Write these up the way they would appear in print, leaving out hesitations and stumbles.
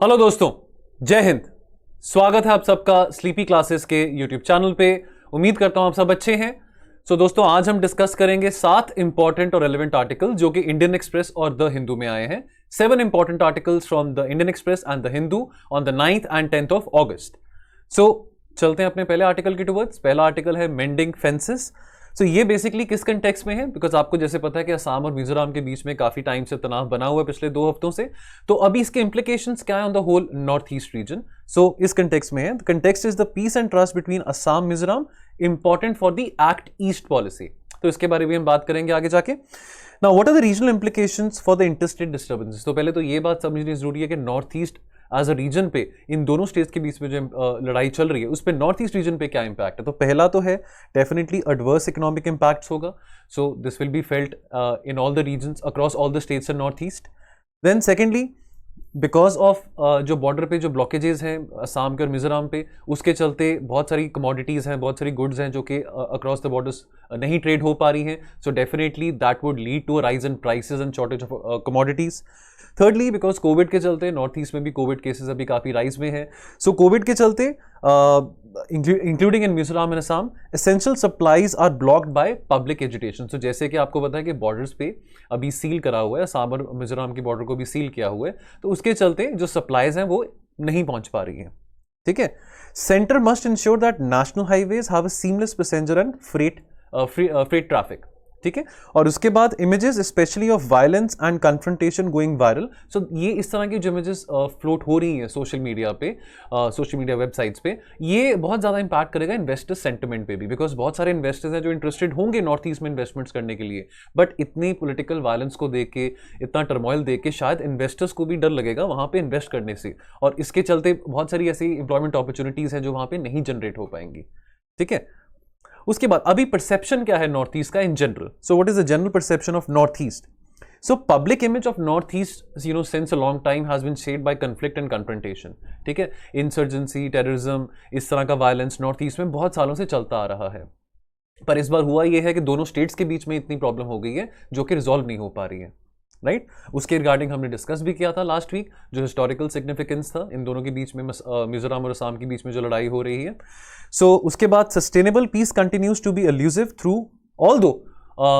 Hello दोस्तों, जय हिंद। स्वागत है आप सबका स्लीपी क्लासेस के यूट्यूब चैनल पे। उम्मीद करता हूं आप सब अच्छे हैं। दोस्तों, आज हम डिस्कस करेंगे 7 इंपॉर्टेंट और रेलेवेंट आर्टिकल जो कि इंडियन एक्सप्रेस और द हिंदू में आए हैं। 7 important articles from the Indian express and the Hindu on the 9th and 10th of August। चलते हैं अपने पहले आर्टिकल की टुवर्ड्स। पहला आर्टिकल है मेंडिंग फेंसेस। ये बेसिकली किस कंटेक्स्ट में है, बिकॉज आपको जैसे पता है कि असम और मिजोरम के बीच में काफी टाइम से तनाव बना हुआ है पिछले 2 हफ्तों से। तो अभी इसके इंप्लीकेशंस क्या है on the whole North East region. इस कंटेक्स्ट में है, the context is the peace and trust between Assam Mizoram, important for the Act East policy. तो इसके बारे में हम बात करेंगे आगे जाके। Now what are the regional implications for the interstate disturbances. तो पहले तो ये बात समझनी जरूरी है कि North East as a region पे, इन दोनों स्टेट्स के बीच में जो लड़ाई चल रही है उस पे नॉर्थ ईस्ट रीजन पे क्या इंपैक्ट है। तो पहला तो है डेफिनेटली एडवर्स इकोनॉमिक इंपैक्ट्स होगा। So this will be felt in all the regions across all the states in North East. Then secondly, because of जो बॉर्डर पे जो ब्लॉकेजेस हैं असम के और मिजोरम पे, उसके चलते बहुत सारी कमोडिटीज़ हैं, बहुत सारी गुड्स हैं जो कि अक्रॉस द बॉर्डर्स नहीं ट्रेड हो पा रही हैं। So definitely that would lead to a rise in prices and shortage of commodities. Thirdly, because COVID के चलते नॉर्थ ईस्ट में भी कोविड केसेस अभी काफ़ी राइज में हैं। सो कोविड के चलते including in Mizoram and Assam, essential supplies are blocked by public agitation. So जैसे कि आपको पता है कि बॉर्डर्स पे अभी सील करा हुआ है, असम और मिजोरम की बॉर्डर को भी सील किया हुआ है, तो उसके चलते जो सप्लाईज हैं वो नहीं पहुंच पा रही हैं। ठीक है। Centre must ensure that national highways have a seamless passenger and freight traffic. ठीक है। और उसके बाद images specially of violence and confrontation going viral. ये इस तरह की जो इमेजेस फ्लोट हो रही हैं सोशल मीडिया पे, सोशल मीडिया वेबसाइट्स पे, ये बहुत ज़्यादा इंपैक्ट करेगा इन्वेस्टर सेंटिमेंट पे भी, बिकॉज बहुत सारे इन्वेस्टर्स हैं जो इंटरेस्टेड होंगे नॉर्थ ईस्ट में इन्वेस्टमेंट्स करने के लिए, बट इतनी पॉलिटिकल वायलेंस को देख के, इतना टर्मोइल देख के शायद इन्वेस्टर्स को भी डर लगेगा वहाँ पे इन्वेस्ट करने से, और इसके चलते बहुत सारी ऐसी इंप्लॉयमेंट अपॉर्चुनिटीज़ हैं जो वहाँ पे नहीं जनरेट हो पाएंगी। ठीक है। उसके बाद अभी परसेप्शन क्या है नॉर्थ ईस्ट का in general. So what is the general perception of north east. So public image of north east since a long time has bean shaped by conflict and confrontation. ठीक है। Insurgency, terrorism, इस तरह का violence north East में बहुत सालों से चलता आ रहा है। पर इस बार हुआ यह है कि दोनों स्टेट्स के बीच में इतनी प्रॉब्लम हो गई है जो कि रिजॉल्व नहीं हो पा रही है। राइट। उसके रिगार्डिंग हमने डिस्कस भी किया था लास्ट वीक, जो हिस्टोरिकल सिग्निफिकेंस था इन दोनों के बीच में, मिजोरम और असम के बीच में जो लड़ाई हो रही है। उसके बाद sustainable peace continues to be elusive through although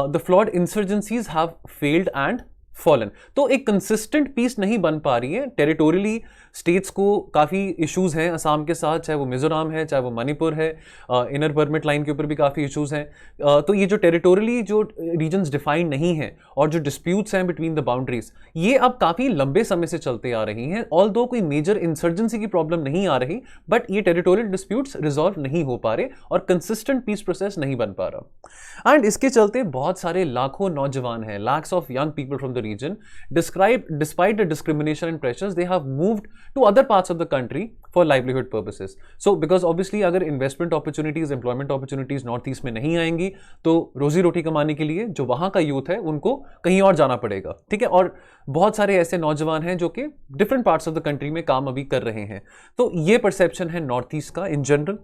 the flawed insurgencies have failed and fallen. तो एक कंसिस्टेंट पीस नहीं बन पा रही है। टेरिटोरियली स्टेट्स को काफ़ी इश्यूज हैं असम के साथ, चाहे वो मिजोरम है, चाहे वो मणिपुर है, इनर परमिट लाइन के ऊपर भी काफ़ी इश्यूज हैं। तो ये जो टेरिटोरियली जो रीजन्स डिफाइंड नहीं हैं और जो डिस्प्यूट्स हैं बिटवीन द बाउंड्रीज, ये अब काफ़ी लंबे समय से चलते आ रही हैं। ऑल्दो कोई मेजर इंसर्जेंसी की प्रॉब्लम नहीं आ रही, बट ये टेरिटोरियल डिस्प्यूट्स रिजॉल्व नहीं हो पा रहे और कंसिस्टेंट पीस प्रोसेस नहीं बन पा रहा। एंड इसके चलते बहुत सारे लाखों नौजवान हैं, lakhs of young people from the region, despite the discrimination and pressures, they have moved to other parts of the country for livelihood purposes. So because obviously अगर investment opportunities, employment opportunities north East में नहीं आएंगी तो रोजी रोटी कमाने के लिए जो वहाँ का यूथ है उनको कहीं और जाना पड़ेगा। ठीक है। और बहुत सारे ऐसे नौजवान हैं जो कि different parts of the country में काम अभी कर रहे हैं। तो ये परसेप्शन है नॉर्थ ईस्ट का in general.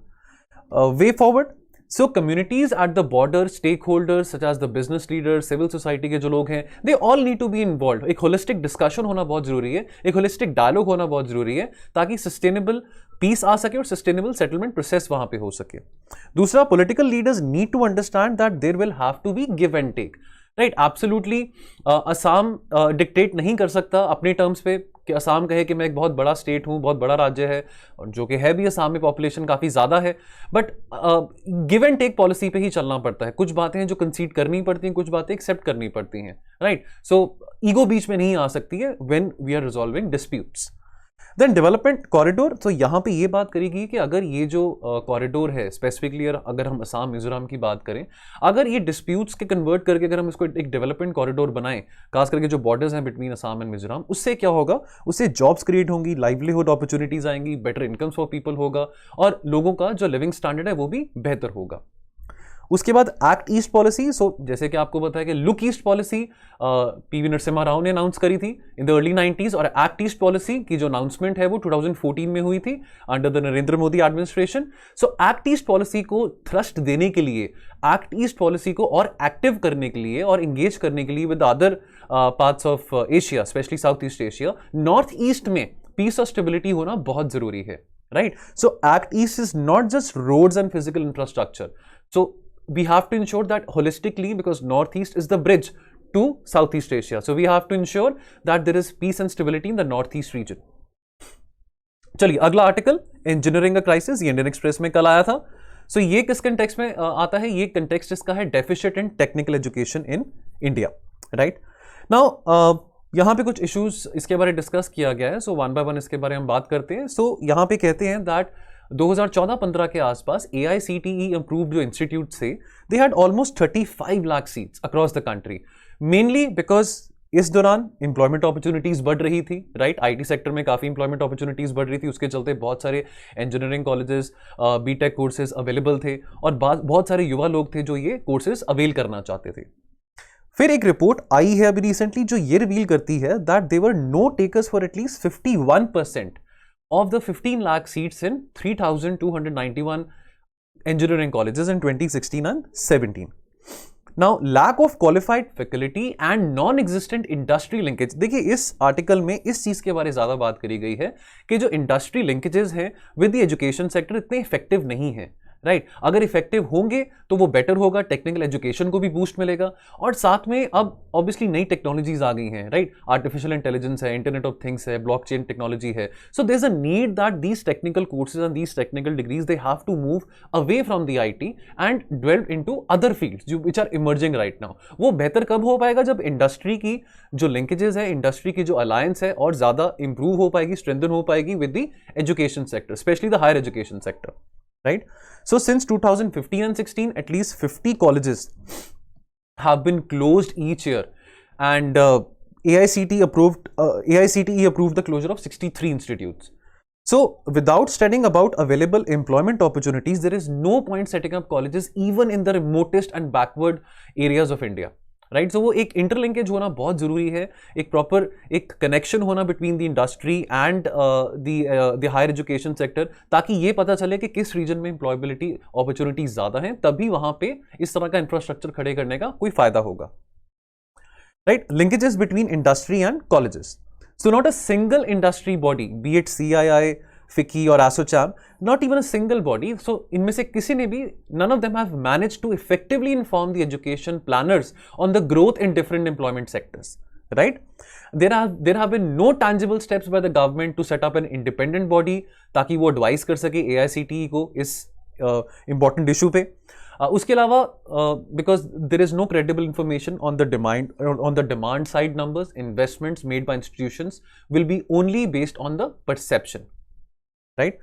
Way forward, so communities at the border, stakeholders such as the business leaders, civil society के जो लोग हैं, they all need to be involve. एक होलिस्टिक डिस्कशन होना बहुत जरूरी है, एक होलिस्टिक डायलॉग होना बहुत जरूरी है, ताकि सस्टेनेबल पीस आ सके और सस्टेनेबल सेटलमेंट प्रोसेस वहां पे हो सके। दूसरा, political leaders need to understand that there will have to be give and take. Right. Absolutely Assam dictate नहीं कर सकता अपने टर्म्स पे कि असम कहे कि मैं एक बहुत बड़ा स्टेट हूँ, बहुत बड़ा राज्य है, और जो कि है भी, असम में पॉपुलेशन काफ़ी ज़्यादा है, but give and take policy पे ही चलना पड़ता है। कुछ बातें हैं जो कंसीड करनी पड़ती हैं, कुछ बातें एक्सेप्ट करनी पड़ती हैं। राइट। सो ईगो बीच में नहीं आ सकती है when we are resolving disputes. Then development corridor. तो यहाँ पे ये बात करेगी कि अगर ये जो कॉरिडोर है स्पेसिफिकली, अगर हम असम मिजोरम की बात करें, अगर ये डिस्प्यूट्स के कन्वर्ट करके अगर हम इसको एक डेवलपमेंट कॉरिडोर बनाएं, खास करके जो बॉर्डर्स हैं बिटवीन असम एंड मिजोरम, उससे क्या होगा, उससे जॉब्स क्रिएट होंगी, लाइवलीहुड अपॉर्चुनिटीज आएंगी, बेटर इनकम्स फॉर पीपल होगा, और लोगों का जो लिविंग स्टैंडर्ड है वो भी बेहतर होगा। उसके बाद एक्ट ईस्ट पॉलिसी। जैसे कि आपको पता है कि look east policy PV Narasimha Rao ने अनाउंस करी थी इन द अर्ली 90s, और एक्ट ईस्ट पॉलिसी की जो अनाउंसमेंट है वो 2014 में हुई थी under the Narendra Modi administration. Act East policy को थ्रस्ट देने के लिए, एक्ट ईस्ट पॉलिसी को और एक्टिव करने के लिए और इंगेज करने के लिए with other parts of Asia, specially South East Asia, North East में पीस और स्टेबिलिटी होना बहुत जरूरी है, right? So Act East is not just roads and physical infrastructure, so we have to ensure that holistically, because northeast is the bridge to Southeast Asia, so we have to ensure that there is peace and stability in the northeast region. चलिए अगला article, engineering का crisis, ये Indian express में कल आया था. सो ये किस कंटेक्स्ट में आता है? ये कंटेक्स्ट इसका है deficit in technical education in India, right? Now यहाँ पे कुछ इश्यूज इसके बारे में डिस्कस किया गया है, सो वन बाय वन इसके बारे में हम बात करते हैं. सो यहाँ पे कहते हैं दैट 2014-15 के आसपास AICTE अप्रूव्ड जो इंस्टीट्यूट थे, they had almost 35 lakh seats across the country, mainly because इस दौरान एम्प्लॉयमेंट अपॉर्चुनिटीज बढ़ रही थी, राइट? आईटी सेक्टर में काफ़ी एम्प्लॉयमेंट अपॉर्चुनिटीज बढ़ रही थी, उसके चलते बहुत सारे engineering colleges, B Tech courses available थे और बहुत सारे युवा लोग थे जो ये कोर्सेज अवेल करना चाहते थे. फिर एक रिपोर्ट आई है अभी रिसेंटली जो ये रिवील करती है that they were no takers for at least 51% of the 15 lakh seats in 3,291 engineering colleges in 2016 and 17. Now, lack of qualified faculty and non-existent industry linkage. देखिए इस आर्टिकल में इस चीज के बारे में ज्यादा बात करी गई है कि जो इंडस्ट्री लिंकेजेस हैं विद द एजुकेशन सेक्टर इतने इफेक्टिव नहीं है, राइट? अगर इफेक्टिव होंगे तो वो बेटर होगा, टेक्निकल एजुकेशन को भी बूस्ट मिलेगा, और साथ में अब ऑब्वियसली नई टेक्नोलॉजीज आ गई हैं, राइट? आर्टिफिशियल इंटेलिजेंस है, इंटरनेट ऑफ थिंग्स है, ब्लॉकचेन टेक्नोलॉजी है. So there is a need that these technical courses and these technical degrees they have to move away from the IT and develop into other fields जो which are emerging right now. वो बेहतर कब हो पाएगा? जब industry की जो linkages है, इंडस्ट्री की जो अलायंस है और ज्यादा इंप्रूव हो पाएगी, स्ट्रेंथन हो पाएगी with the education sector, specially the higher education sector, right? So since 2015 and 16, at least 50 colleges have been closed each year, and AICTE approved the closure of 63 institutes. So without studying about available employment opportunities, there is no point setting up colleges even in the remotest and backward areas of India. Right? So वो एक interlinkage होना बहुत जरूरी है, एक proper एक connection होना between the industry and the higher education sector, ताकि ये पता चले कि किस रीजन में एम्प्लॉयबिलिटी अपॉर्चुनिटीज ज्यादा हैं, तभी वहां पे इस तरह का इंफ्रास्ट्रक्चर खड़े करने का कोई फायदा होगा, right? Linkages between industry and colleges. So not a single industry body, B it CII, FICCI और ASSOCHAM, not even a single body. So इनमें से किसी ने भी, none of them have managed to effectively inform the education planners on the growth in different employment sectors, right? There have been no tangible steps by the government to set up an independent body ताकि वो advise कर सके AICTE को इस important issue पे. उसके अलावा because there is no credible information on the demand side numbers, investments made by institutions will be only based on the perception. Right?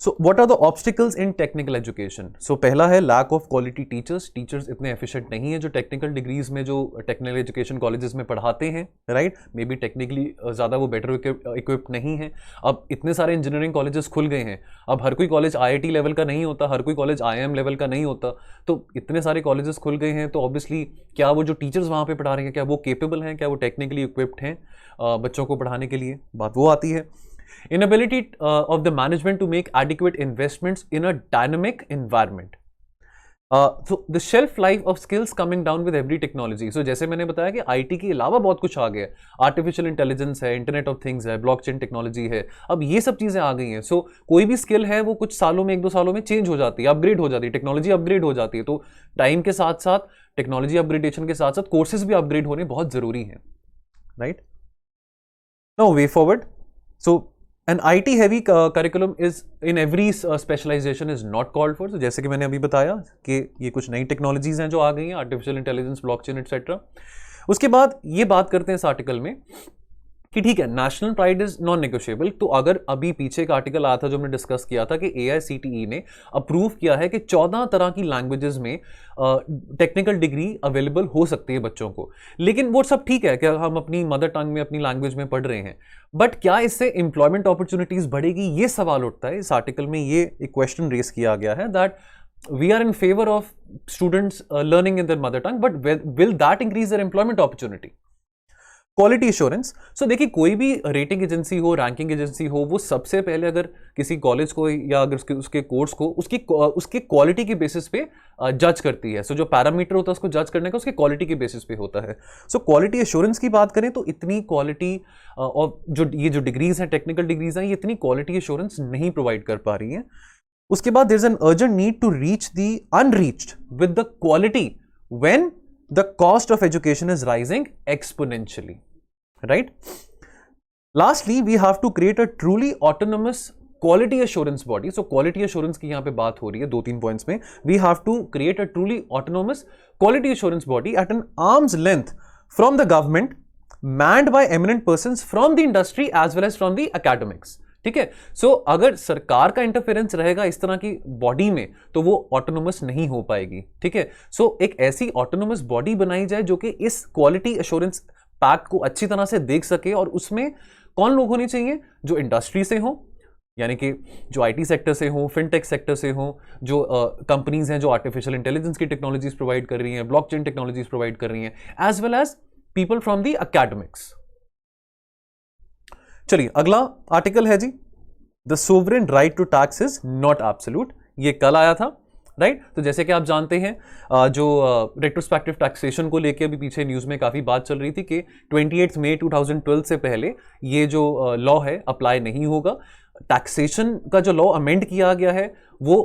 So what are the obstacles in technical education? So पहला है lack of quality teachers इतने efficient नहीं है जो technical degrees में जो technical education colleges में पढ़ाते हैं, राइट? मे बी टेक्निकली ज़्यादा वो बेटर इक्विप्ड नहीं है. अब इतने सारे इंजीनियरिंग कॉलेजेस खुल गए हैं, अब हर कोई कॉलेज IIT लेवल का नहीं होता, हर कोई कॉलेज IIM लेवल का नहीं होता, तो इतने सारे कॉलेजेस खुल गए हैं, तो ऑब्वियसली क्या वो जो टीचर्स वहाँ पे पढ़ा रहे हैं क्या वो केपेबल हैं, क्या वो टेक्निकली इक्विप्ड हैं बच्चों को पढ़ाने के लिए? बात वो आती है. Inability of the management to make adequate investments in a dynamic environment. So the shelf life of skills coming down with every technology. So जैसे मैंने बताया कि IT के अलावा बहुत कुछ आ गया, आर्टिफिशियल इंटेलिजेंस है, इंटरनेट ऑफ थिंग्स है, ब्लॉकचेन टेक्नोलॉजी है, अब ये सब चीजें आ गई हैं. सो कोई भी स्किल है वो कुछ सालों में, 1-2 सालों में चेंज हो जाती है, अपग्रेड हो जाती है, टेक्नोलॉजी अपग्रेड हो जाती है. तो टाइम के साथ साथ टेक्नोलॉजी अपग्रेडेशन के साथ साथ कोर्सेज भी अपग्रेड होने बहुत जरूरी है, right? Now way forward. So An IT heavy curriculum is in every specialization is not called for. So जैसे कि मैंने अभी बताया कि ये कुछ नई टेक्नोलॉजीज हैं जो आ गई हैं, आर्टिफिशियल इंटेलिजेंस, ब्लॉकचेन एटसेट्रा. उसके बाद ये बात करते हैं इस आर्टिकल में कि ठीक है, national pride is non negotiable. तो अगर अभी पीछे एक आर्टिकल आया था जो हमने डिस्कस किया था कि AICTE ने अप्रूव किया है कि 14 तरह की लैंग्वेजेस में टेक्निकल डिग्री अवेलेबल हो सकती है बच्चों को. लेकिन वो सब ठीक है कि हम अपनी मदर टंग में, अपनी लैंग्वेज में पढ़ रहे हैं, बट क्या इससे एम्प्लॉयमेंट अपॉर्चुनिटीज बढ़ेगी? ये सवाल उठता है. इस आर्टिकल में ये एक क्वेश्चन रेस किया गया है that we are in favor of students learning in their mother tongue, but will that increase their employment opportunity? Quality assurance. So देखिए, कोई भी रेटिंग एजेंसी हो, रैंकिंग एजेंसी हो, वो सबसे पहले अगर किसी कॉलेज को या अगर उसके कोर्स को उसकी क्वालिटी के बेसिस पे जज करती है। सो जो पैरामीटर होता है उसको जज करने का उसकी क्वालिटी के बेसिस पे होता है। सो क्वालिटी एश्योरेंस की बात करें तो इतनी क्वालिटी और जो डिग्रीज हैं, टेक्निकल डिग्रीज हैं, ये इतनी क्वालिटी एश्योरेंस नहीं प्रोवाइड कर पा रही हैं। उसके बाद there is an urgent need to reach the unreached with the quality when the cost of education is rising exponentially, right? Lastly, we have to create a truly autonomous quality assurance body. So quality assurance की यहाँ पे बात हो रही है 2-3 points में. We have to create a truly autonomous quality assurance body at an arm's length from the government, manned by eminent persons from the industry as well as from the academics. ठीक है। सो अगर सरकार का interference रहेगा इस तरह की body में तो वो ऑटोनोमस नहीं हो पाएगी। ठीक है। सो एक ऐसी ऑटोनोमस बॉडी बनाई जाए जो कि इस क्वालिटी एश्योरेंस पैक्ट को अच्छी तरह से देख सके, और उसमें कौन लोग होने चाहिए? जो इंडस्ट्री से हो, यानी कि जो आईटी सेक्टर से हो, फिनटेक सेक्टर से हो, जो कंपनीज हैं जो आर्टिफिशियल इंटेलिजेंस की टेक्नोलॉजीज प्रोवाइड कर रही हैं, ब्लॉकचेन टेक्नोलॉजीज प्रोवाइड कर रही हैं, as well as people from the academics. चलिए अगला आर्टिकल है जी, the sovereign right to tax is not absolute. ये कल आया था, राइट? तो जैसे कि आप जानते हैं, जो रेट्रोस्पेक्टिव टैक्सेशन को लेके अभी पीछे न्यूज में काफी बात चल रही थी कि 28 मई 2012 से पहले ये जो लॉ है अप्लाई नहीं होगा। टैक्सेशन का जो लॉ अमेंड किया गया है वो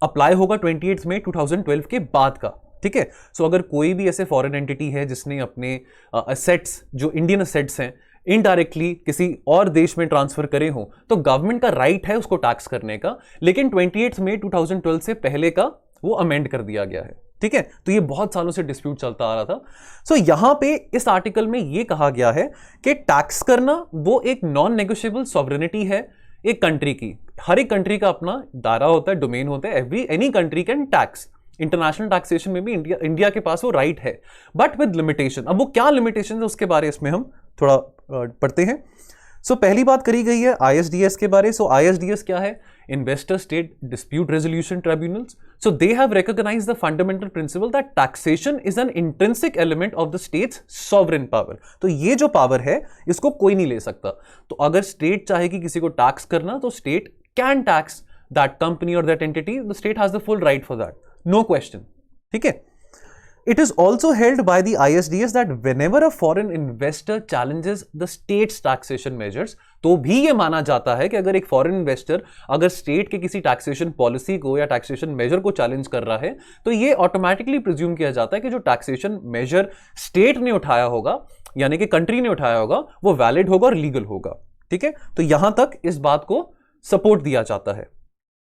अप्लाई होगा 28 मई 2012 के बाद का। ठीक है। सो अगर कोई भी ऐसे फॉरेन एंटिटी है जिसने अपने असेट्स, जो इंडियन असेट्स हैं, इनडायरेक्टली किसी और देश में ट्रांसफर करे हो, तो गवर्नमेंट का राइट है उसको टैक्स करने का, लेकिन 28 मई 2012 से पहले का वो अमेंड कर दिया गया है। ठीक है। तो ये बहुत सालों से डिस्प्यूट चलता आ रहा था। सो यहां पे इस आर्टिकल में ये कहा गया है कि टैक्स करना वो एक नॉन नेगोशिएबल सॉवरेनिटी है एक कंट्री की। हर एक कंट्री का अपना दायरा होता है, डोमेन होता है। Any country can tax. International taxation में भी इंडिया के पास वो राइट है, बट विद लिमिटेशन। अब वो क्या लिमिटेशन है उसके बारे में हम थोड़ा पढ़ते हैं। सो पहली बात करी गई है ISDS के बारे। सो ISDS क्या है? Investor state dispute resolution tribunals. So they have recognised the fundamental principle that taxation is an intrinsic element of the state's sovereign power. तो ये जो पावर है इसको कोई नहीं ले सकता। तो अगर स्टेट चाहेगी किसी को टैक्स करना, तो state can tax that company और that entity. The state has the full right for that, no question. ठीक है। It is also held by the ISDS that whenever a foreign investor challenges the state's taxation measures, तो भी ये माना जाता है कि अगर एक फॉरेन इन्वेस्टर अगर स्टेट के किसी टैक्सेशन पॉलिसी को या टैक्सेशन मेजर को चैलेंज कर रहा है, तो ये ऑटोमेटिकली प्रिज्यूम किया जाता है कि जो टैक्सेशन मेजर स्टेट ने उठाया होगा, यानी कि कंट्री ने उठाया होगा, वो वैलिड होगा और लीगल होगा। ठीक है। तो यहां तक इस बात को सपोर्ट दिया जाता है।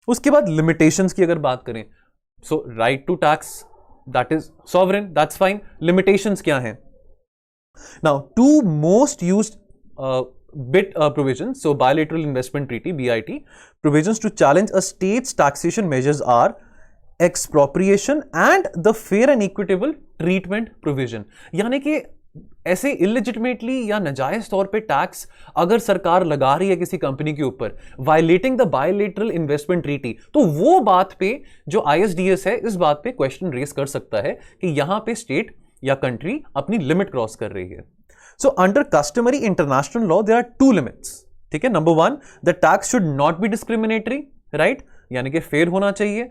उसके बाद लिमिटेशंस की अगर बात करें, so right to tax that is sovereign, that's fine. Limitations क्या हैं? Now, two most used bit provisions, so bilateral investment treaty (BIT) provisions to challenge a state's taxation measures are expropriation and the fair and equitable treatment provision। यानी कि ऐसे इलिजिटिमेटली या नाजायज तौर पे tax अगर सरकार लगा रही है किसी कंपनी के ऊपर, violating the bilateral investment treaty, तो वो बात पे जो ISDS है इस बात पे क्वेश्चन रेज कर सकता है कि यहां पे स्टेट या कंट्री अपनी लिमिट क्रॉस कर रही है। So under customary international law there are 2 limits. ठीक है। Number 1, the tax should not be discriminatory, right? यानी कि फेयर होना चाहिए।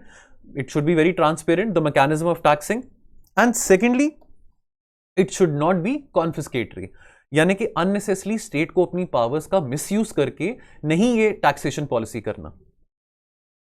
It should be very transparent, the mechanism of taxing. And secondly, it should not be confiscatory, यानी कि unnecessary state को अपनी पावर्स का मिसयूज करके नहीं ये टैक्सेशन पॉलिसी करना।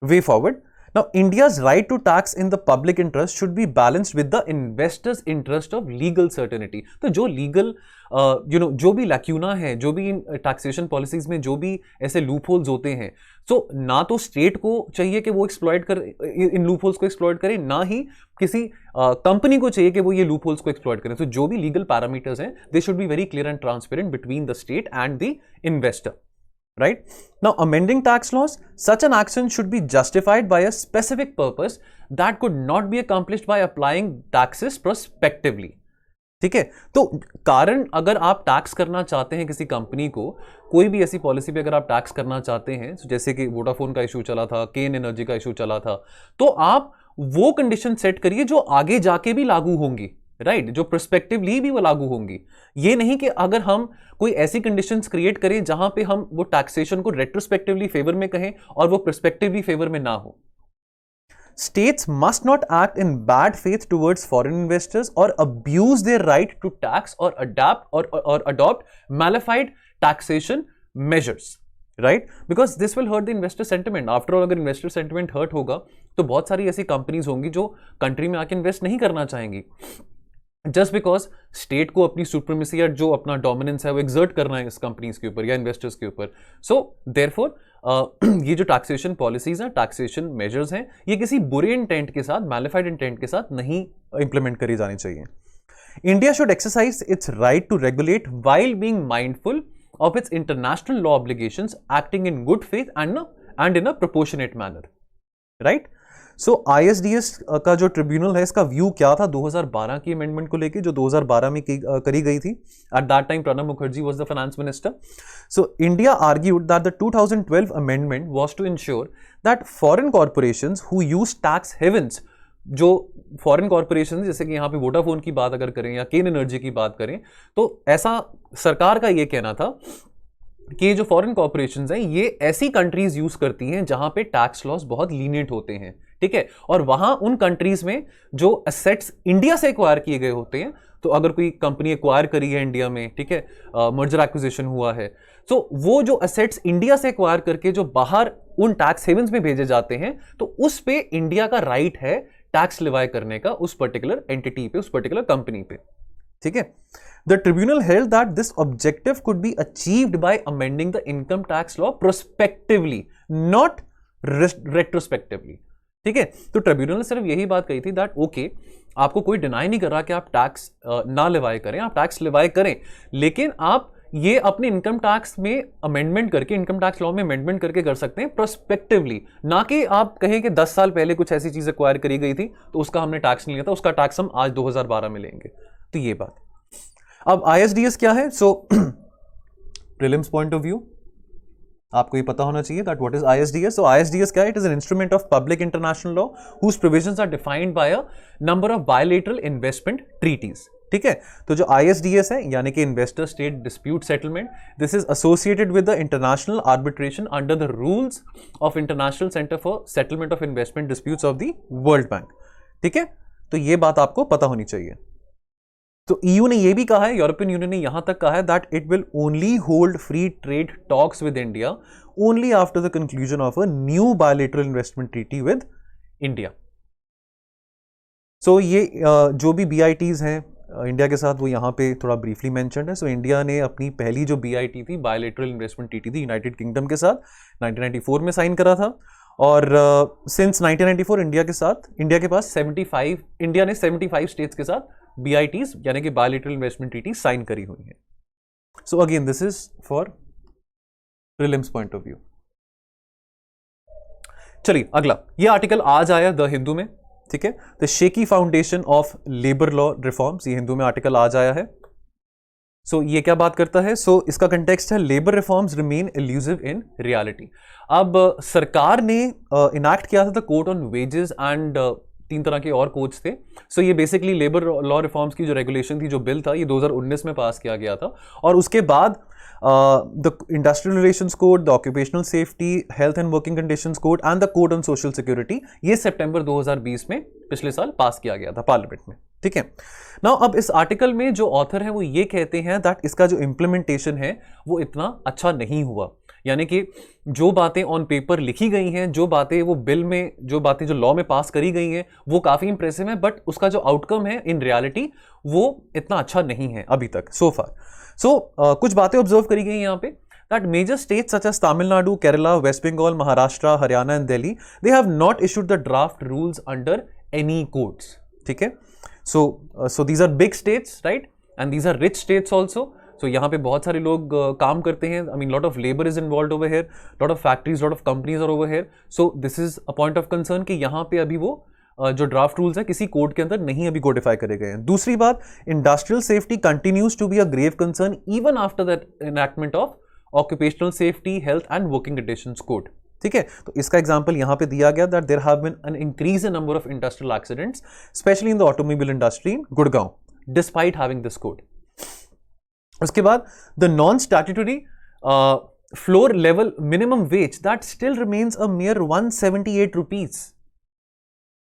Way forward. Now India's right to tax in the public interest should be balanced with the investors interest of legal certainty. तो जो लीगल जो भी लैक्यूना है, जो भी इन टैक्सेशन पॉलिसीज में जो भी ऐसे लूप होल्स होते हैं, तो ना तो स्टेट को चाहिए कि वो एक्सप्लॉइट करे, इन लूप होल्स को एक्सप्लॉइट करे, ना ही किसी कंपनी को चाहिए कि वो ये लूप होल्स को एक्सप्लॉइट करें। तो जो भी लीगल पैरामीटर्स हैं, they should be very clear and transparent between the state and the investor. Right? Now, amending tax laws, such an action should be justified by a specific purpose that could not be accomplished by applying taxes prospectively. ठीक है। तो कारण, अगर आप tax करना चाहते हैं किसी कंपनी को, कोई भी ऐसी पॉलिसी पे अगर आप टैक्स करना चाहते हैं, जैसे कि वोडाफोन का इशू चला था, केन एनर्जी का इशू चला था, तो आप वो कंडीशन सेट करिए जो आगे जाके भी लागू होंगी। राइट, जो प्रोस्पेक्टिवली भी वो लागू होंगी। ये नहीं कि अगर हम कोई ऐसी कंडीशंस क्रिएट करें जहां पे हम वो टैक्सेशन को रेट्रोस्पेक्टिवली फेवर में कहें और वो प्रोस्पेक्टिवली फेवर में ना हो। States must not act in bad faith towards foreign investors or abuse their right to tax or adopt malified taxation measures, right? Because this will hurt the investor sentiment. After all, अगर investor sentiment hurt होगा तो बहुत सारी ऐसी companies होंगी जो country में आके इन्वेस्ट नहीं करना चाहेंगी, जस्ट बिकॉज स्टेट को अपनी सुप्रीमेसी या जो अपना डोमिनेंस है वो एक्सर्ट करना है इस कंपनीज के ऊपर या इन्वेस्टर्स के ऊपर। सो देयरफॉर ये जो टैक्सेशन पॉलिसीज हैं, टैक्सेशन मेजर्स हैं, ये किसी बुरे इंटेंट के साथ, मैलिफाइड इंटेंट के साथ नहीं इंप्लीमेंट करी जानी चाहिए। India should exercise its right to regulate while being mindful of its international law obligations, acting in good faith and in a proportionate manner, right? So ISDS का जो ट्रिब्यूनल है, इसका व्यू क्या था 2012 की अमेंडमेंट को लेके, जो 2012 में करी गई थी। At that time Pranab Mukherjee was the finance minister. So India argued that the 2012 amendment was to ensure that foreign corporations who use tax havens, जो फॉरेन कॉर्पोरेशंस जैसे कि यहाँ पे वोडाफोन की बात अगर करें या केन एनर्जी की बात करें, तो ऐसा सरकार का ये कहना था कि जो फॉरेन कॉर्पोरेशंस हैं ये ऐसी कंट्रीज यूज करती हैं जहां पे टैक्स लॉस बहुत लीनियंट होते हैं, ठीक है, और वहां उन कंट्रीज में जो एसेट्स इंडिया से एक्वायर किए गए होते हैं, तो अगर कोई कंपनी एक्वायर करी है इंडिया में, ठीक है, मर्जर एक्विजिशन हुआ है, तो वो जो एसेट्स इंडिया से एक्वायर करके जो बाहर उन टैक्स हेवन्स में भेजे जाते हैं, तो उस पे इंडिया का राइट है टैक्स लिवाई करने का उस पर्टिकुलर एंटिटी पे, उस पर्टिकुलर कंपनी पे, ठीक है। The tribunal held that this objective could be achieved by amending the income tax law prospectively, not retrospectively, ठीक है। तो ट्रिब्यूनल ने सिर्फ यही बात कही थी दैट ओके, आपको कोई डिनाई नहीं कर रहा कि आप टैक्स ना लिवाई करें, आप टैक्स लिवाई करें, लेकिन आप ये अपने इनकम टैक्स में अमेंडमेंट करके, इनकम टैक्स लॉ में अमेंडमेंट करके कर सकते हैं प्रोस्पेक्टिवली, ना कि आप कहें कि 10 साल पहले कुछ ऐसी चीज एक्वायर करी गई थी तो उसका हमने टैक्स नहीं लिया था, उसका टैक्स हम आज 2012 में लेंगे। तो ये बात। अब ISDS क्या है? So prelims point of view आपको ये पता होना चाहिए that what is ISDS। So ISDS क्या है? It is an instrument of public international law whose provisions are defined by a number of bilateral investment treaties, ठीक है। तो जो ISDS है यानी कि investor state dispute settlement, this is associated with the international arbitration under the rules of International Centre for Settlement of investment disputes of the world bank, ठीक है। तो ये बात आपको पता होनी चाहिए। तो EU ने यह भी कहा है, यूरोपियन यूनियन ने यहां तक कहा है that it will only hold free trade talks with India only after the conclusion of a new bilateral investment treaty with India. So ये जो भी BITs हैं इंडिया के साथ, वो यहाँ पे थोड़ा ब्रीफली मेंशन्ड है। सो इंडिया ने अपनी पहली जो BIT थी, बायलैटरल इन्वेस्टमेंट ट्रीटी थी, यूनाइटेड किंगडम के साथ 1994 में साइन करा था, और सिंस 1994 इंडिया के पास 75, इंडिया ने 75 स्टेट्स के साथ BITs यानी कि बायलैटरल इन्वेस्टमेंट ट्रीटी साइन करी हुई है। So again this is for prelims point of view. चलिए अगला, ये आर्टिकल आज आया द हिंदू में, ठीक है। The shaky foundation of labour law reforms, ये हिंदू में आर्टिकल आज आया है। सो ये क्या बात करता है? सो इसका कंटेक्स्ट है labour reforms remain elusive in reality. अब सरकार ने इनैक्ट किया था the code on wages and 3 तरह के और कोड्स थे। सो ये बेसिकली लेबर लॉ रिफॉर्म्स की जो रेगुलेशन थी, जो बिल था, ये 2019 में पास किया गया था, और उसके बाद the industrial relations code, the occupational safety, health and working conditions code and the code on social security, ये सितंबर 2020 में पिछले साल पास किया गया था पार्लियामेंट में, ठीक है। नाउ अब इस आर्टिकल में जो ऑथर है वो ये कहते हैं दैट इसका जो इंप्लीमेंटेशन है वो इतना अच्छा नहीं हुआ, यानी कि जो बातें ऑन पेपर लिखी गई हैं, जो बातें वो बिल में, जो बातें जो लॉ में पास करी गई हैं, वो काफी इंप्रेसिव है, बट उसका जो आउटकम है इन रियलिटी वो इतना अच्छा नहीं है अभी तक सो फार। सो कुछ बातें ऑब्जर्व करी गई यहाँ पे that major states such as Tamil Nadu, Kerala, West Bengal, Maharashtra, Haryana and Delhi, they have not issued the draft rules under any codes, ठीक है। So these are big states, right? And these are rich states also. So यहाँ पे बहुत सारे लोग काम करते हैं, I mean lot of labor is involved over here, lot of factories, lot of companies are over here. So this is a point of concern कि यहाँ पे अभी वो जो ड्राफ्ट रूल्स है किसी कोड के अंदर नहीं अभी कोडिफाई करे गए हैं। दूसरी बात, industrial safety continues to be a grave concern even after that enactment of occupational safety, health and working conditions code, ठीक है। तो इसका एग्जांपल यहां पे दिया गया that there have been an increase in number of industrial accidents specially in the automobile industry in Gurgaon, despite having this code. उसके बाद the non statutory floor level minimum wage that still remains a mere 178 rupees,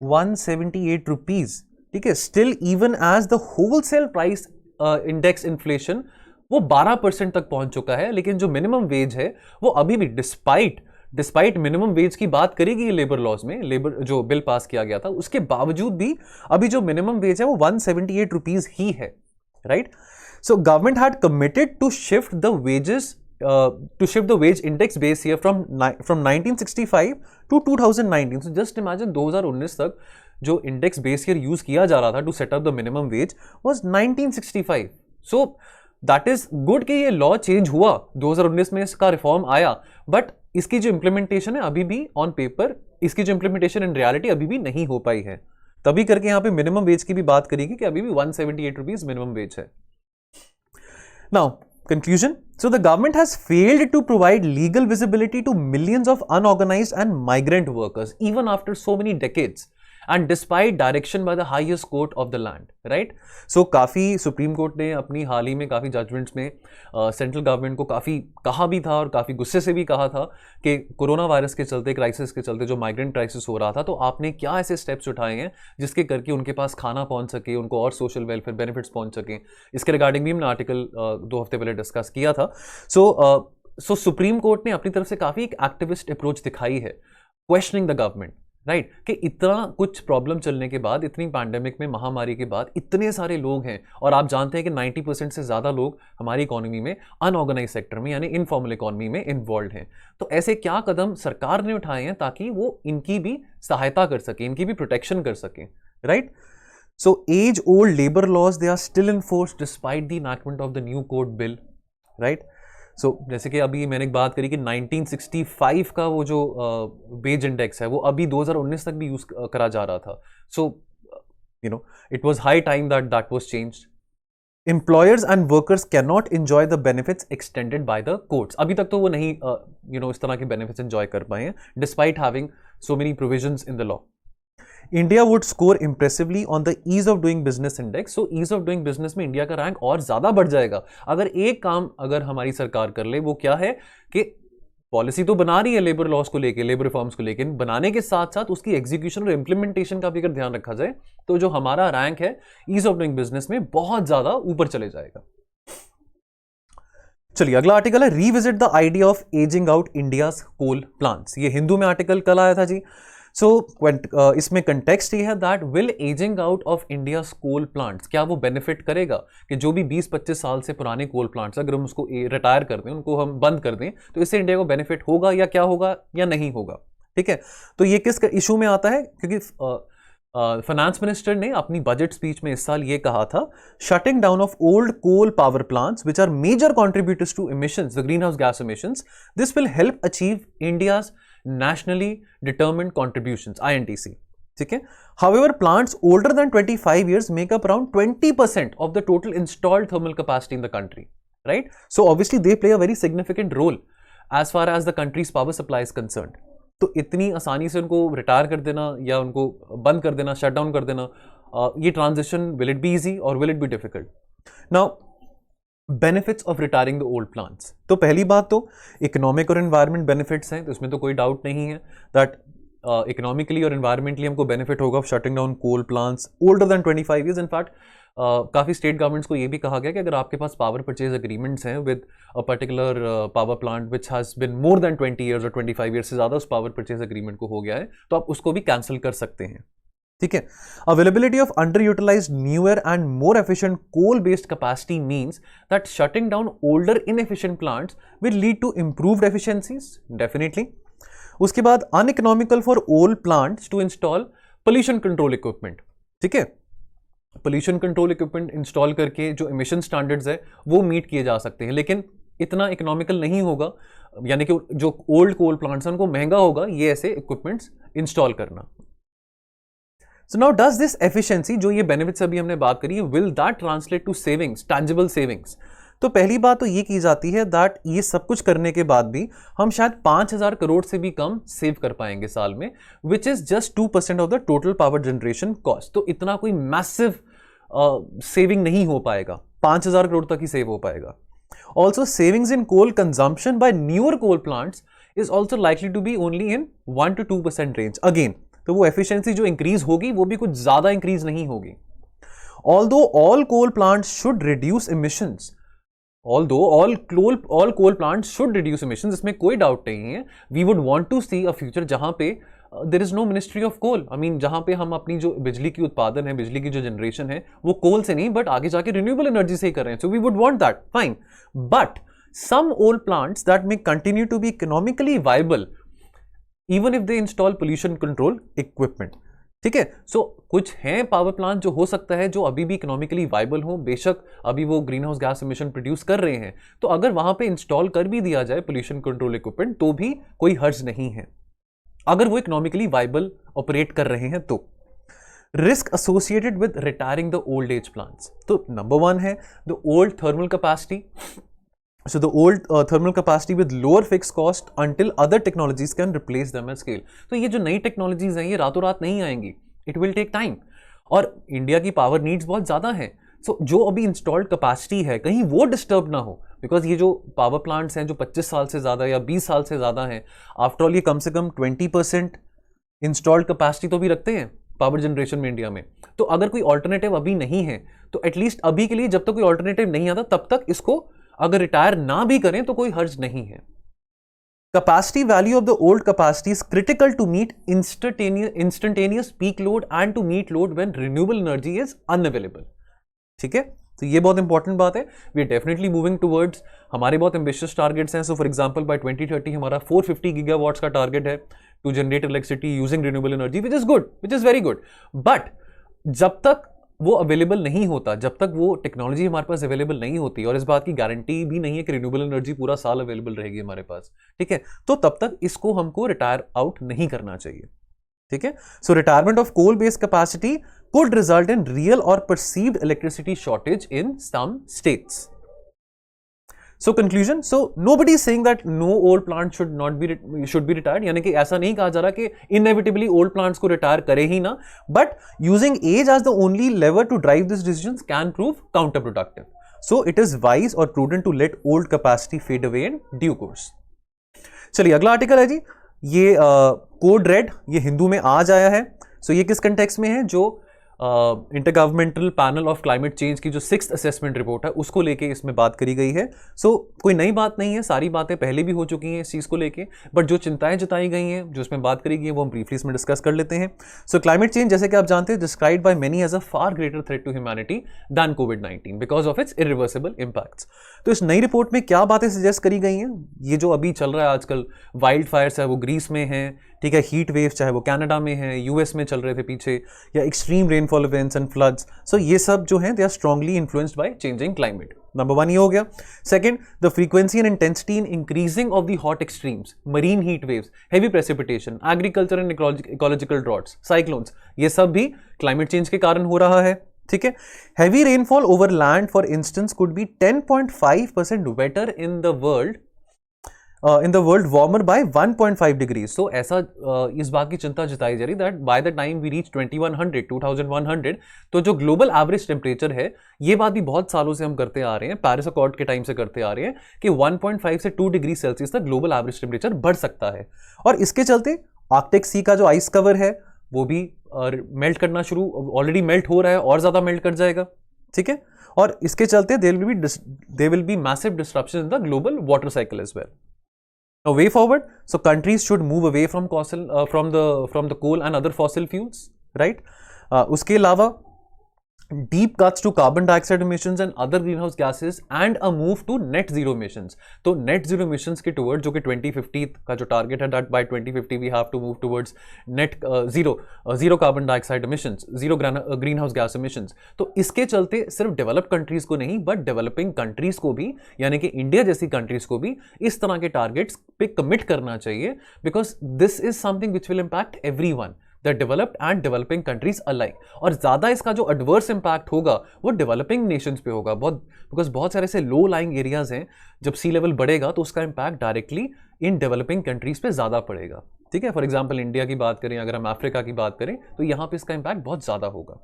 178 rupees, ठीक है। Still even as the wholesale price index inflation वो 12% तक पहुंच चुका है, लेकिन जो मिनिमम वेज है वो अभी भी डिस्पाइट मिनिमम वेज की बात करेगी लेबर लॉज में, लेबर जो बिल पास किया गया था, उसके बावजूद भी अभी जो मिनिमम वेज है वो 178 रुपीज ही है, right. So government had committed to shift the wages to shift the wage index base here from 1965 to 2019. So just imagine 2019 तक जो इंडेक्स बेस ईयर यूज किया जा रहा था to set up the minimum wage was 1965. So that is good कि ये law change हुआ 2019 में, इसका रिफॉर्म आया, बट इसकी जो इंप्लीमेंटेशन है अभी भी ऑन पेपर, इसकी जो इंप्लीमेंटेशन इन रियलिटी अभी भी नहीं हो पाई है। तभी करके यहां पे मिनिमम वेज की भी बात करेगी कि अभी भी 178 रुपीज मिनिमम वेज है। Now conclusion. So the government has failed to provide legal visibility to millions of unorganized and migrant workers even after so many decades and despite direction by the highest court of the land, right? So काफी supreme court ने अपनी हाल ही में काफी judgements में central government को काफी कहा भी था और काफी गुस्से से भी कहा था कि कोरोना वायरस के चलते, क्राइसिस के चलते जो माइग्रेंट क्राइसिस हो रहा था, तो आपने क्या ऐसे स्टेप्स उठाए हैं जिसके करके उनके पास खाना पहुंच सके, उनको और सोशल वेलफेयर बेनिफिट्स पहुंच सके। इसके रिगार्डिंग भी हमने आर्टिकल 2 हफ्ते पहले डिस्कस किया था। सो सुप्रीम कोर्ट ने अपनी तरफ से काफी एक एक्टिविस्ट अप्रोच दिखाई है, क्वेश्चनिंग द गवर्नमेंट, राइट, कि इतना कुछ प्रॉब्लम चलने के बाद, इतनी पैंडेमिक में, महामारी के बाद इतने सारे लोग हैं, और आप जानते हैं कि 90% से ज़्यादा लोग हमारी इकोनॉमी में अनऑर्गेनाइज सेक्टर में यानी इनफॉर्मल इकोनॉमी में इन्वॉल्व हैं। तो ऐसे क्या कदम सरकार ने उठाए हैं ताकि वो इनकी भी सहायता कर सके, इनकी भी प्रोटेक्शन कर सकें, right. So as old labour laws they are still in force despite the enactment of the new code bill, right. So जैसे कि अभी मैंने एक बात करी कि 1965 का वो जो वेज इंडेक्स है वो अभी 2019 तक भी यूज करा जा रहा था। So you know it was high time that was changed. Employers and workers can not enjoy the benefits extended by the courts. अभी तक तो वो नहीं इस तरह के बेनिफिट्स एंजॉय कर पाए हैं despite having so many provisions in the law. India would score impressively on the ease of doing business index. So ease of doing business में इंडिया का रैंक और ज्यादा बढ़ जाएगा अगर एक काम हमारी सरकार कर ले, वो क्या है कि पॉलिसी तो बना रही है लेबर लॉज को लेके, लेबर रिफॉर्म्स को लेके, बनाने के साथ साथ उसकी एग्जीक्यूशन और इंप्लीमेंटेशन का भी अगर ध्यान रखा जाए तो जो हमारा रैंक है ईज ऑफ डूइंग बिजनेस में बहुत ज्यादा ऊपर चले जाएगा। चलिए अगला आर्टिकल है revisit the idea of ageing out India's coal plants. ये हिंदू में आर्टिकल कल आया था जी। सो इसमें कंटेक्स्ट ये है that will ageing out of India's coal plants, क्या वो बेनिफिट करेगा कि जो भी 20-25 साल से पुराने कोल प्लांट्स अगर हम उसको रिटायर कर दें, उनको हम बंद कर दें, तो इससे इंडिया को बेनिफिट होगा या क्या होगा या नहीं होगा, ठीक है। तो ये किस इशू में आता है, क्योंकि फाइनेंस मिनिस्टर ने अपनी बजट स्पीच में इस साल ये कहा था, shutting down of old coal power plants which are major contributors to emissions, the green house gas emissions, this will help achieve India's nationally determined contributions INTC, ठीक है। However, plants older than 25 years make up around 20% of the total installed thermal capacity in the country, right? So obviously they play a very significant role as far as the country's power supply is concerned. तो इतनी आसानी से उनको retire कर देना या उनको बंद कर देना, शट डाउन कर देना, ये transition will it be easy or will it be difficult? Now benefits of retiring the old plants, तो पहली बात तो इकोनॉमिक और एनवायरमेंट बेनिफिट्स हैं, तो इसमें तो कोई डाउट नहीं है दैट इकोनॉमिकली और एनवायरमेंटली हमको बेनिफिट होगा of shutting down coal plants older than 25 years. In fact काफ़ी स्टेट गवर्नमेंट्स को ये भी कहा गया कि अगर आपके पास पावर परचेज एग्रीमेंट्स हैं with a particular power plant which has been more than 20 years और 25 ईयर्स से ज़्यादा उस पावर परचेज एग्रीमेंट को हो गया है, तो आप उसको भी कैंसिल कर सकते हैं, ठीक है। Availability of under utilised newer and more efficient coal based capacity means that shutting down older inefficient plants will lead to improved efficiencies, definitely. उसके बाद uneconomical for old plants to install pollution control equipment, ठीक है। Pollution control equipment install करके जो emission standards है वो meet किए जा सकते हैं, लेकिन इतना इकोनॉमिकल नहीं होगा, यानी कि जो ओल्ड कोल प्लांट्स हैं उनको महंगा होगा ये ऐसे इक्विपमेंट्स इंस्टॉल करना। So now does this efficiency, जो ये बेनिफिट्स अभी हमने बात करी है, will that translate to savings, tangible savings? तो पहली बात तो ये की जाती है दैट ये सब कुछ करने के बाद भी हम शायद 5,000 करोड़ से भी कम सेव कर पाएंगे साल में, which is just 2% of the total power generation cost. तो इतना कोई मैसिव सेविंग नहीं हो पाएगा, 5,000 करोड़ तक ही सेव हो पाएगा। Also savings in coal consumption by newer coal plants is also likely to be only in 1 to 2% range. Again, तो वो एफिशिएंसी जो इंक्रीज होगी वो भी कुछ ज्यादा इंक्रीज नहीं होगी। Although all coal plants should reduce emissions, all coal plants should reduce emissions, इसमें कोई डाउट नहीं है। We would want to see a future जहां पे there is no ministry of coal. I mean, जहां पे हम अपनी जो बिजली की उत्पादन है, बिजली की जो जनरेशन है, वो कोल से नहीं बट आगे जाके रिन्यूएबल एनर्जी से ही कर रहे हैं। So we would want that, fine. But some old plants that may continue to be economically viable even if they install pollution control equipment, ठीक है। सो कुछ हैं पावर प्लांट जो हो सकता है जो अभी भी इकोनॉमिकली वाइबल हो, बेशक अभी वो green house gas emission produce कर रहे हैं, तो अगर वहां पे इंस्टॉल कर भी दिया जाए पोल्यूशन कंट्रोल इक्विपमेंट तो भी कोई हर्ज नहीं है, अगर वो इकोनॉमिकली वाइबल ऑपरेट कर रहे हैं तो। Risk associated with retiring the old age plants, तो नंबर 1 है the old thermal capacity. So the old thermal capacity with lower fixed cost until other technologies can replace them at scale. तो ये जो नई टेक्नोलॉजीज हैं ये रातों रात नहीं आएंगी, इट विल टेक टाइम, और इंडिया की पावर नीड्स बहुत ज़्यादा हैं। सो जो अभी इंस्टॉल्ड कैपेसिटी है कहीं वो डिस्टर्ब ना हो, बिकॉज ये जो पावर प्लांट्स हैं जो 25 साल से ज़्यादा या 20 साल से ज़्यादा हैं, आफ्टर ऑल ये कम से कम 20% इंस्टॉल्ड कैपेसिटी तो भी रखते हैं पावर जनरेशन में इंडिया में। तो अगर कोई ऑल्टरनेटिव अभी नहीं है तो एटलीस्ट अभी के लिए जब तक कोई ऑल्टरनेटिव नहीं आता तब तक इसको अगर रिटायर ना भी करें तो कोई हर्ज नहीं है। Capacity value of the old capacity is critical to meet instantaneous peak load and to meet load when renewable energy is unavailable, ठीक है। तो ये बहुत इंपॉर्टेंट बात है। We are definitely moving towards, हमारे बहुत एम्बिशियस टारगेट्स हैं। सो फॉर एग्जांपल बाय 2030 हमारा 450 गीगावाट्स का टारगेट है to generate electricity using renewable energy, which is good, which is very good. But जब तक वो अवेलेबल नहीं होता, जब तक वो टेक्नोलॉजी हमारे पास अवेलेबल नहीं होती, और इस बात की गारंटी भी नहीं है कि रिन्यूएबल एनर्जी पूरा साल अवेलेबल रहेगी हमारे पास, ठीक है, तो तब तक इसको हमको रिटायर आउट नहीं करना चाहिए, ठीक है। So retirement of coal based capacity could result in real or perceived electricity shortage in some states. So conclusion, so nobody is saying that no old plant should be retired, यानी कि ऐसा नहीं कहा जा रहा कि inevitably old plants को retire करे ही ना, but using age as the only lever to drive these decisions can prove counterproductive. So it is wise or prudent to let old capacity fade away in due course. चलिए अगला article है जी, ये code red, ये हिंदू में आज आया है। सो ये किस कंटेक्स्ट में है, जो intergovernmental panel of climate change की जो 6th असेसमेंट रिपोर्ट है उसको लेके इसमें बात करी गई है। सो कोई नई बात नहीं है, सारी बातें पहले भी हो चुकी हैं इस चीज़ को लेके, बट जो चिंताएं जताई गई हैं, जो इसमें बात करी गई है, वो हम ब्रीफली इसमें डिस्कस कर लेते हैं। सो क्लाइमेट चेंज, जैसे कि आप जानते हैं, described by many as a far greater threat to humanity than कोविड-19 because of its irreversible impacts. तो इस नई रिपोर्ट में क्या बातें सजेस्ट करी गई हैं, ये जो अभी चल रहा है आजकल वाइल्ड फायर्स है वो ग्रीस में है, ठीक है, हीट वेव्स चाहे वो कनाडा में है, यूएस में चल रहे थे पीछे, या extreme rainfall events and floods, so ये सब जो हैं they are strongly influenced by changing climate. Number 1 ये हो गया। Second, the frequency and intensity in increasing of the hot extremes, marine heat waves, heavy precipitation, agriculture and ecological droughts, cyclones, ये सब भी क्लाइमेट चेंज के कारण हो रहा है, ठीक है। Heavy rainfall over land for instance could be 10.5% wetter in the world warmer by 1.5 degree. So ऐसा इस बात की चिंता जताई जा रही that by the time we reach 2100 तो जो ग्लोबल एवरेज टेम्परेचर है, ये बात भी बहुत सालों से हम करते आ रहे हैं, पेरिस अकॉर्ड के टाइम से करते आ रहे हैं कि 1.5 से 2 डिग्री सेल्सियस तक ग्लोबल एवरेज टेम्परेचर बढ़ सकता है। और इसके चलते आर्कटिक सी का जो आइस कवर है वो भी मेल्ट करना शुरू, ऑलरेडी मेल्ट हो रहा है और ज्यादा मेल्ट कर जाएगा, ठीक है। और इसके चलते there will be massive disruption in the global water cycle as well. A way forward, so countries should move away from the coal and other fossil fuels, right? उसके अलावा deep cuts to carbon dioxide emissions and other greenhouse gases and a move to net zero emissions. तो net zero emissions के towards, जो कि 2050 का जो target है, that by 2050 we have to move towards net zero carbon dioxide emissions, zero greenhouse gas emissions. तो इसके चलते सिर्फ developed countries को नहीं but developing countries को भी, यानी कि इंडिया जैसी countries को भी इस तरह के targets पे commit करना चाहिए, because this is something which will impact everyone, the developed and developing countries alike. और ज़्यादा इसका जो एडवर्स इम्पैक्ट होगा वो डेवलपिंग नेशंस पे होगा, बिकॉज बहुत सारे ऐसे लो लाइंग एरियाज हैं, जब सी लेवल बढ़ेगा तो उसका impact directly in developing countries पे ज़्यादा पड़ेगा, ठीक है। फॉर एग्जाम्पल इंडिया की बात करें, अगर हम अफ्रीका की बात करें, तो यहाँ पे इसका इम्पैक्ट बहुत ज़्यादा होगा,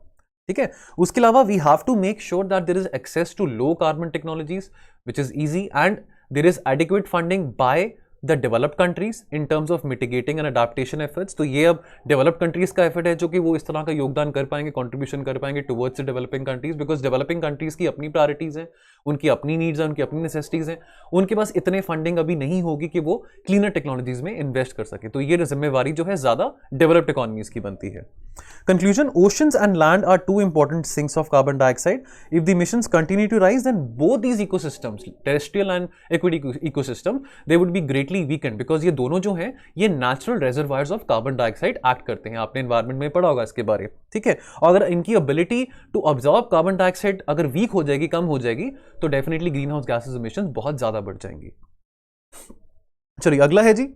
ठीक है। उसके अलावा we have to make sure that there is access to low carbon technologies which is easy and there is adequate funding by the developed countries in terms of mitigating and adaptation efforts. तो ये अब developed countries का effort है जो कि वो इस तरह का योगदान कर पाएंगे, कंट्रीब्यूशन कर पाएंगे towards developing countries, because developing countries की अपनी प्रायोरिटीज हैं, उनकी अपनी नीड्स हैं, उनकी अपनी नेसेसिटीज हैं, उनके पास इतने फंडिंग अभी नहीं होगी कि वो क्लीनर टेक्नोलॉजीज में इन्वेस्ट कर सके। तो ये जिम्मेवारी जो है ज्यादा डेवलप्ड इकोनॉमीज की बनती है। Conclusion: Oceans and land are two important sinks of carbon dioxide. If the emissions continue to rise, then both these ecosystems, terrestrial and aquatic ecosystem, they would be greatly weakened because ये दोनों जो हैं ये natural reservoirs of carbon dioxide act करते हैं। आपने environment में पढ़ा होगा इसके बारे में, ठीक है। और अगर इनकी ability to absorb carbon dioxide अगर weak हो जाएगी, कम हो जाएगी, तो definitely greenhouse gases emissions बहुत ज़्यादा बढ़ जाएंगी। चलिए अगला है जी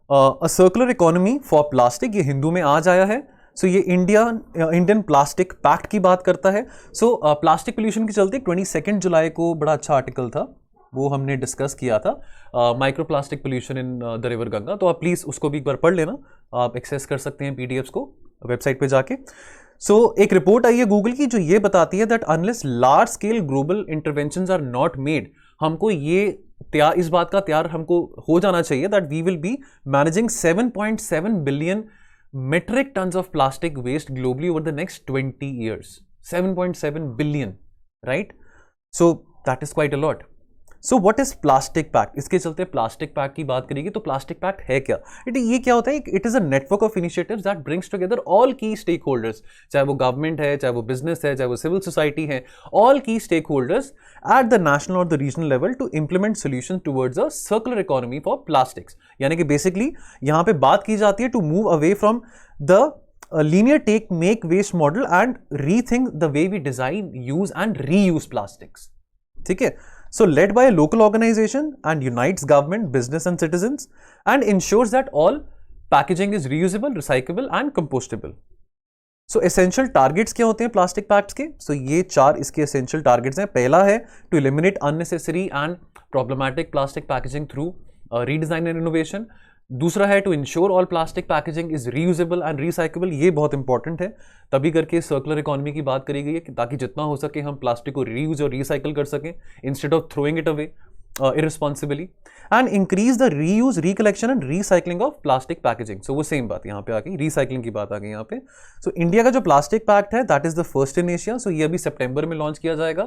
a circular economy for plastic, ये हिंदू में आज आया है। सो ये इंडियन प्लास्टिक पैक्ट की बात करता है। सो प्लास्टिक पोल्यूशन के चलते 22 जुलाई को बड़ा अच्छा आर्टिकल था, वो हमने डिस्कस किया था, micro plastic pollution in the river Ganga. तो आप प्लीज़ उसको भी एक बार पढ़ लेना, आप एक्सेस कर सकते हैं पीडीएफ्स को वेबसाइट पे जाके। सो एक रिपोर्ट आई है गूगल की जो ये बताती है that unless large scale global interventions are not made, हमको ये इस बात का तैयार हमको हो जाना चाहिए that we will be managing 7.7 billion metric tons of plastic waste globally over the next 20 years. 7.7 billion, right? So that is quite a lot. So what is plastic pact? इसके चलते प्लास्टिक पैक्ट की बात करेगी तो plastic pact है क्या? ये क्या होता है? It is a network of initiatives that brings together all key stake holders, चाहे वो गवर्नमेंट है, चाहे वो बिजनेस है, चाहे वो सिविल सोसाइटी है, all key stakeholders at the national और the regional level to implement solution towards a circular economy for plastics. यानी कि बेसिकली यहाँ पे बात की जाती है to move away from the linear take make waste model and rethink the way we design, use and reuse plastics. ठीक है? So led by a local organization and unites government, business and citizens and ensures that all packaging is reusable, recyclable and compostable. So essential targets क्या होते हैं plastic pacts के? So ये 4 इसके essential targets हैं। पहला है to eliminate unnecessary and problematic plastic packaging through redesign and innovation. दूसरा है to ensure all plastic packaging is reusable and recyclable. ये बहुत इंपॉर्टेंट है, तभी करके सर्कुलर इकोनॉमी की बात करी गई है ताकि जितना हो सके हम प्लास्टिक को रीयूज और रिसाइकल कर सकें instead of throwing it away irresponsibly and increase the reuse, recollection and recycling of plastic packaging. So वो सेम बात यहाँ पे आ गई, रिसाइकलिंग की बात आ गई यहाँ पे। So इंडिया का जो प्लास्टिक पैक्ट है that is the first in Asia. So ये अभी सितंबर में लॉन्च किया जाएगा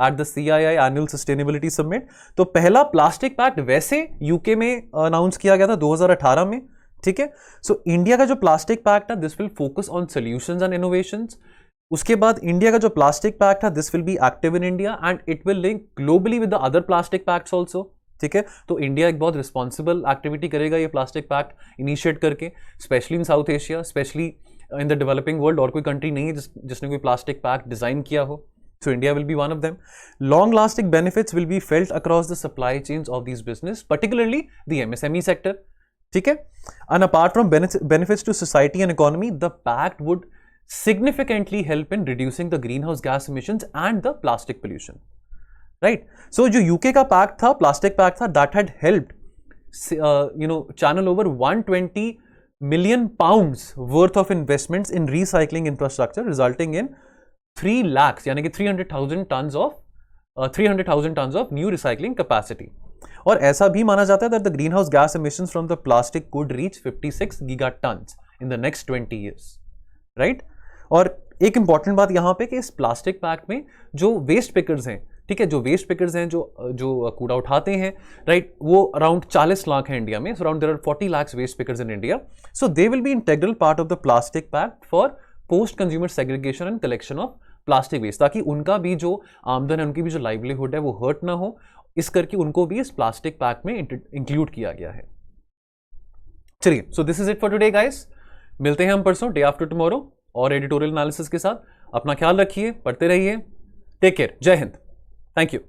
at the CII annual sustainability summit. तो पहला प्लास्टिक पैक्ट वैसे यूके में अनाउंस किया गया था 2018 में, ठीक है। सो इंडिया का जो प्लास्टिक पैक्ट है this will focus on solutions and innovations. उसके बाद इंडिया का जो प्लास्टिक पैक्ट है this will be active in India and it will link globally with the other plastic pacts also, ठीक है। तो इंडिया एक बहुत रिस्पॉन्सिबल एक्टिविटी करेगा ये प्लास्टिक पैक्ट इनिशिएट करके, specially in south Asia, specially in the developing world. और कोई कंट्री नहीं है जिसने कोई प्लास्टिक पैक्ट डिजाइन किया हो, so India will be one of them. Long lasting benefits will be felt across the supply chains of this business, particularly the MSME sector, ठीक है। And apart from benefits to society and economy, the pact would significantly help in reducing the greenhouse gas emissions and the plastic pollution, right? So जो UK का pact था, plastic pact था, that had helped channel over 120 million pounds worth of investments in recycling infrastructure resulting in 3 lakhs यानी कि 300,000 tons of new recycling capacity. और ऐसा भी माना जाता है that the greenhouse gas emissions from the plastic could reach 56 gigatons in the next 20 years, right? और एक इंपॉर्टेंट बात यहाँ पे कि इस प्लास्टिक पैक्ट में जो वेस्ट पिकर्स हैं, ठीक है, जो वेस्ट पिकर्स हैं जो कूड़ा उठाते हैं, राइट, वो अराउंड 40 लाख हैं इंडिया में। So around there are 40 lakhs waste pickers in India. So they will be integral part of the plastic pact for post consumer segregation and collection of plastic waste, ताकि उनका भी जो आमदन है, उनकी भी जो लाइवलीहुड है वो हर्ट ना हो, इस करके उनको भी इस प्लास्टिक पैक्ट में इंक्लूड किया गया है। चलिए, so this is it for today guys. मिलते हैं हम परसों, डे आफ्टर टुमारो, और एडिटोरियल एनालिसिस के साथ। अपना ख्याल रखिए, पढ़ते रहिए, टेक केयर, जय हिंद, थैंक यू।